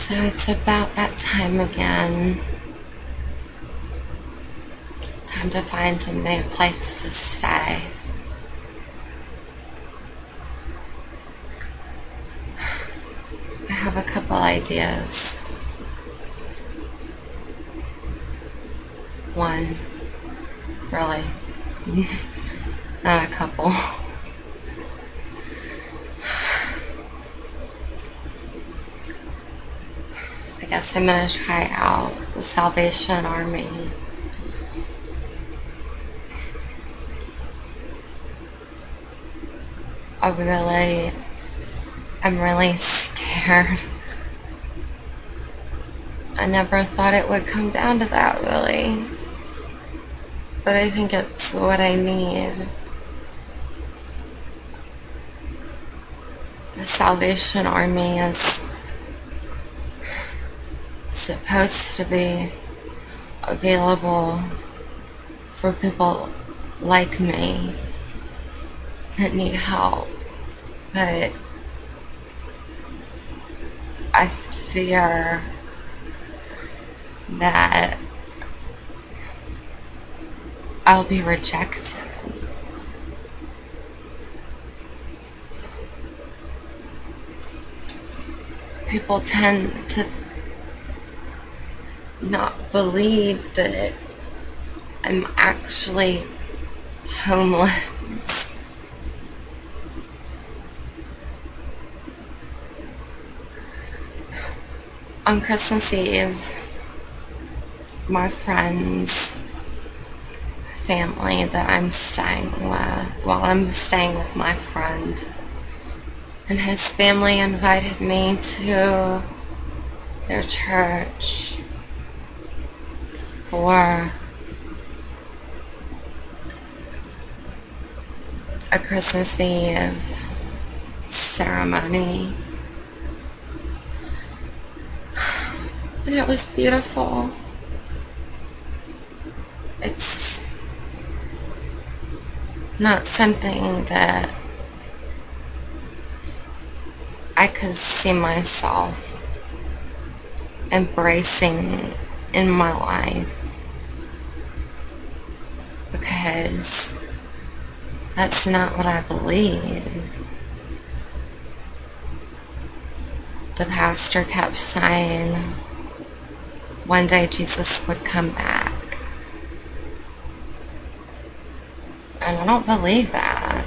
So it's about that time again. Time to find a new place to stay. I have a couple ideas. One, really, not a couple. I guess I'm gonna try out the Salvation Army. I'm really scared. I never thought it would come down to that, really. But I think it's what I need. The Salvation Army is supposed to be available for people like me that need help, but I fear that I'll be rejected. People tend to not believe that I'm actually homeless. On Christmas Eve, my friend's family that I'm staying with, I'm staying with my friend, and his family invited me to their church for a Christmas Eve ceremony. And it was beautiful. It's not something that I could see myself embracing in my life, because that's not what I believe. The pastor kept saying one day Jesus would come back. And I don't believe that.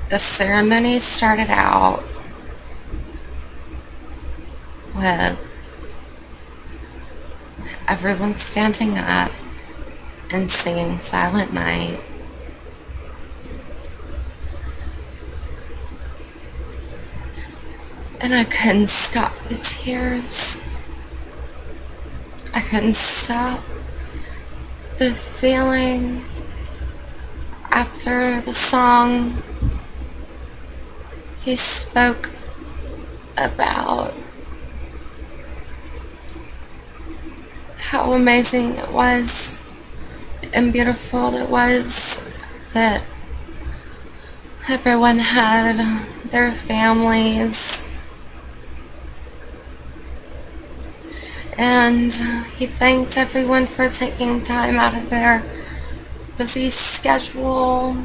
The ceremony started out with everyone standing up and singing Silent Night. And I couldn't stop the tears. I couldn't stop the feeling after the song. He spoke about how amazing it was and beautiful it was that everyone had their families. And he thanked everyone for taking time out of their busy schedule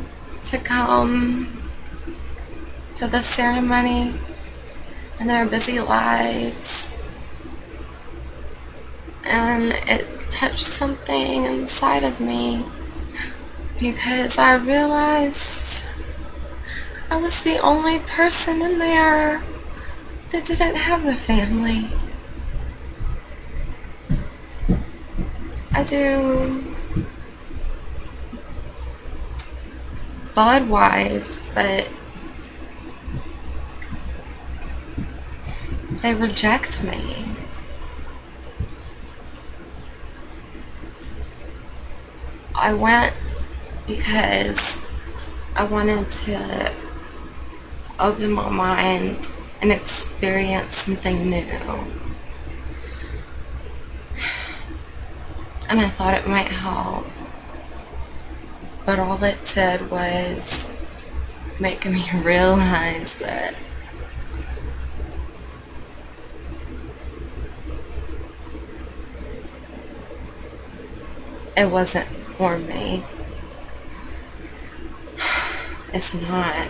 to come to the ceremony and their busy lives. And it touched something inside of me, because I realized I was the only person in there that didn't have the family. I do blood-wise, but they reject me. I went because I wanted to open my mind and experience something new. And I thought it might help. But all it did was make me realize that it wasn't for me. It's not.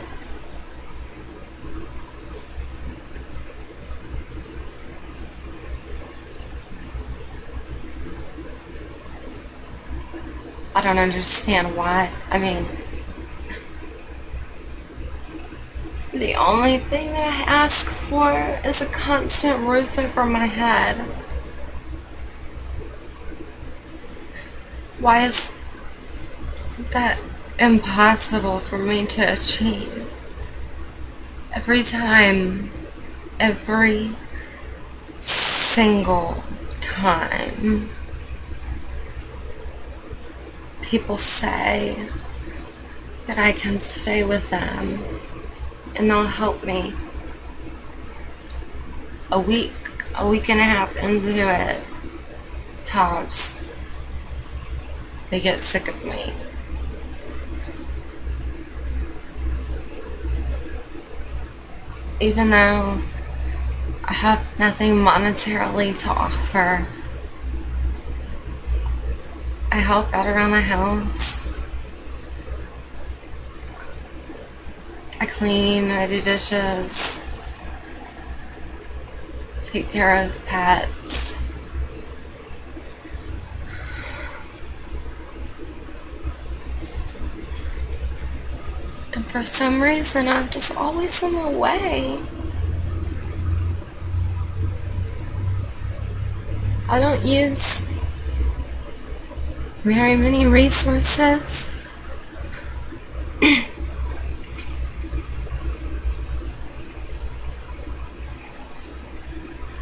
I don't understand why. I mean, the only thing that I ask for is a constant roof over my head. Why is that impossible for me to achieve? Every time, every single time, people say that I can stay with them and they'll help me. A week and a half into it, tops, they get sick of me. Even though I have nothing monetarily to offer, I help out around the house. I clean, I do dishes, take care of pets. And for some reason, I'm just always in the way. I don't use very many resources.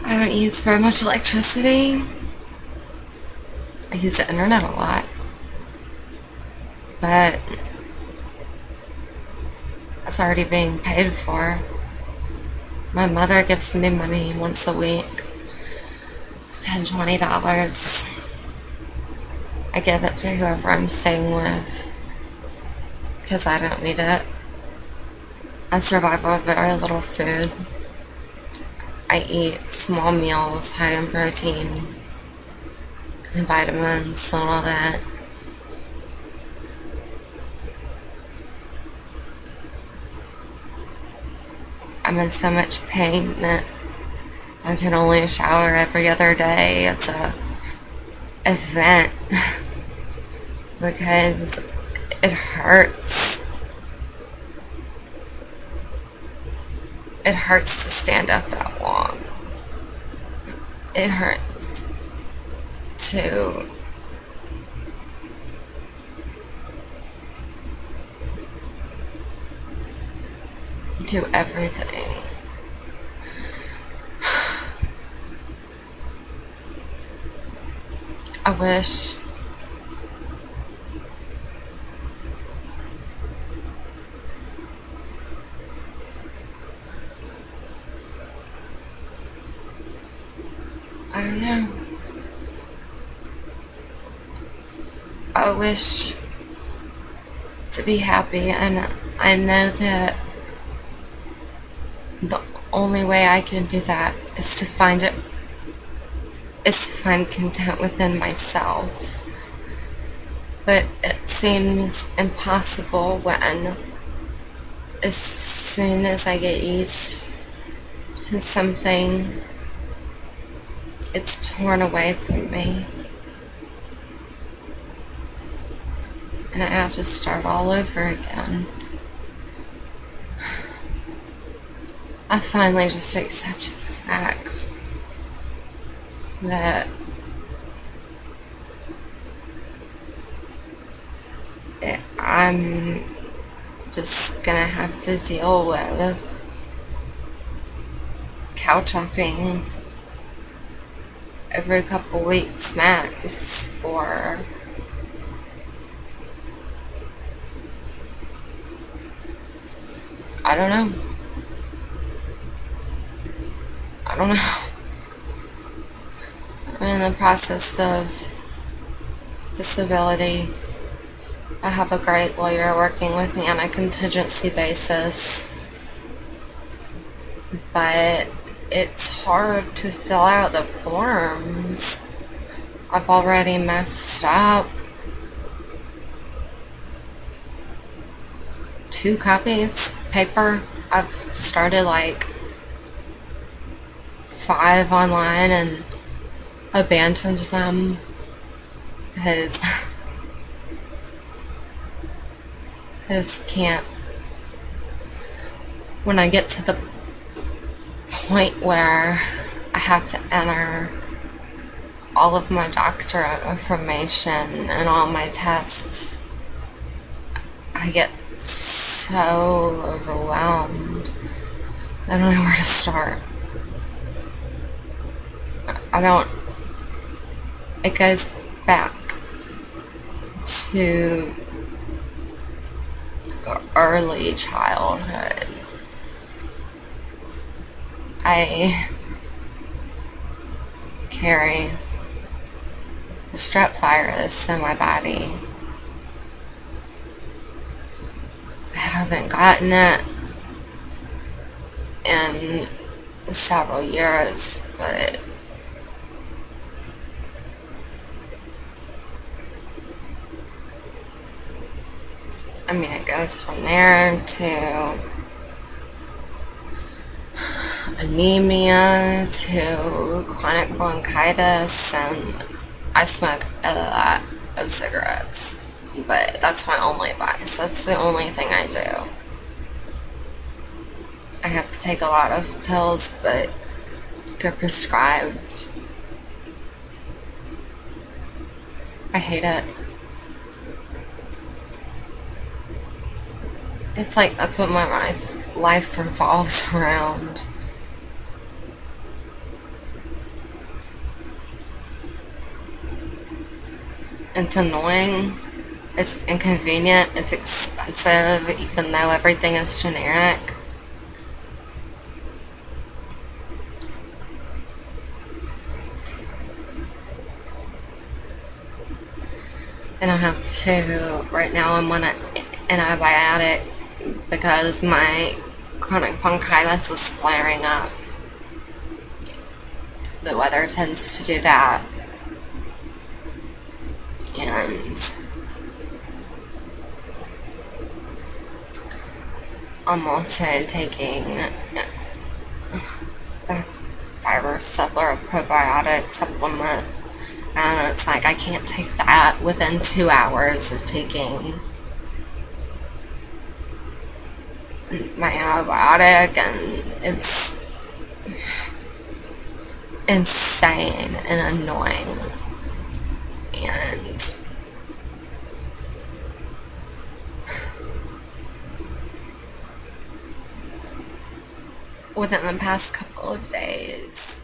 I don't use very much electricity. I use the internet a lot. But it's already being paid for. My mother gives me money once a week. $10, $20. I give it to whoever I'm staying with because I don't need it. I survive on very little food. I eat small meals, high in protein and vitamins and all that. I'm in so much pain that I can only shower every other day. It's a event because it hurts. It hurts to stand up that long. It hurts to do everything. I wish I don't know. I wish to be happy, and I know that the only way I can do that is to find content within myself. But it seems impossible when, as soon as I get used to something, it's torn away from me. And I have to start all over again. I finally just accepted the fact that I'm just gonna have to deal with couch hopping every couple weeks max for I don't know. I'm in the process of disability I have a great lawyer working with me on a contingency basis, but it's hard to fill out the forms. I've already messed up 2 copies paper. I've started like 5 online and abandoned them because I just can't. When I get to the point where I have to enter all of my doctorate information and all my tests, I get so overwhelmed. I don't know where to start. It goes back to early childhood. I carry a strep virus in my body. I haven't gotten it in several years, but I mean, it goes from there to anemia to chronic bronchitis, and I smoke a lot of cigarettes, but that's my only vice. That's the only thing I do. I have to take a lot of pills, but they're prescribed. I hate it. It's like that's what my life revolves around. It's annoying. It's inconvenient. It's expensive, even though everything is generic. And I have to, right now I'm on an antibiotic because my chronic bronchitis is flaring up. The weather tends to do that. And I'm also taking a fiber supplement, a probiotic supplement, and it's like I can't take that within 2 hours of taking my antibiotic, and it's insane and annoying. And within the past couple of days,